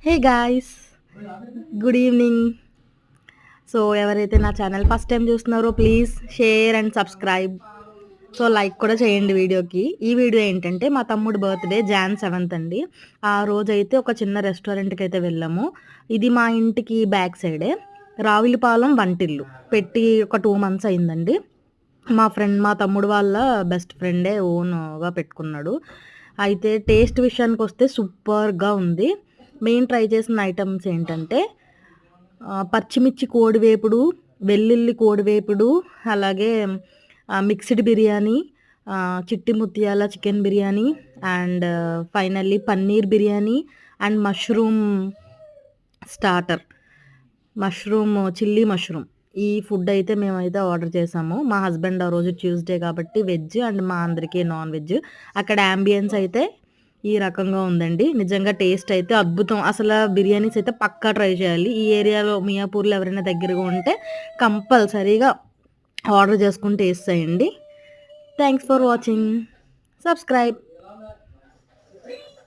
Hey guys, good evening. So ఎవరైతే నా channel first time చూస్తున్నారో please share and subscribe. So like కూడా చేయండి వీడియోకి. ఈ వీడియో ఏంటంటే మా తమ్ముడు బర్త్డే Jan 7th అండి. ఆ రోజైతే ఒక చిన్న రెస్టారెంట్కి అయితే వెళ్ళాము. ఇది మా ఇంటికి బ్యాక్ సైడే, రావులపాలెం వంటిల్లు పెట్టి ఒక 2 months అయిందండి. మా తమ్ముడు వాళ్ళ బెస్ట్ ఫ్రెండే ఓన్గా పెట్టుకున్నాడు. అయితే టేస్ట్ విషయానికి వస్తే సూపర్గా ఉంది. మెయిన్ ట్రై చేసిన ఐటమ్స్ ఏంటంటే పచ్చిమిర్చి కోడివేపుడు, వెల్లుల్లి కోడివేపుడు, అలాగే మిక్స్డ్ బిర్యానీ, చిట్టి ముత్యాల chicken biryani, and finally paneer biryani and mushroom starter, chilli mushroom. ఈ ఫుడ్ అయితే మేమైతే ఆర్డర్ చేసాము. మా హస్బెండ్ ఆ రోజు ట్యూస్డే కాబట్టి వెజ్, అండ్ మా అందరికీ నాన్ వెజ్. అక్కడ యాంబియన్స్ అయితే ఈ రకంగా ఉందండి. నిజంగా టేస్ట్ అయితే అద్భుతం. అసలు బిర్యానీస్ అయితే పక్కా ట్రై చేయాలి. ఈ ఏరియాలో మియాపూర్లో ఎవరైనా దగ్గరగా ఉంటే కంపల్సరీగా ఆర్డర్ చేసుకుని టేస్ట్ చేయండి. Thanks for watching. సబ్స్క్రైబ్.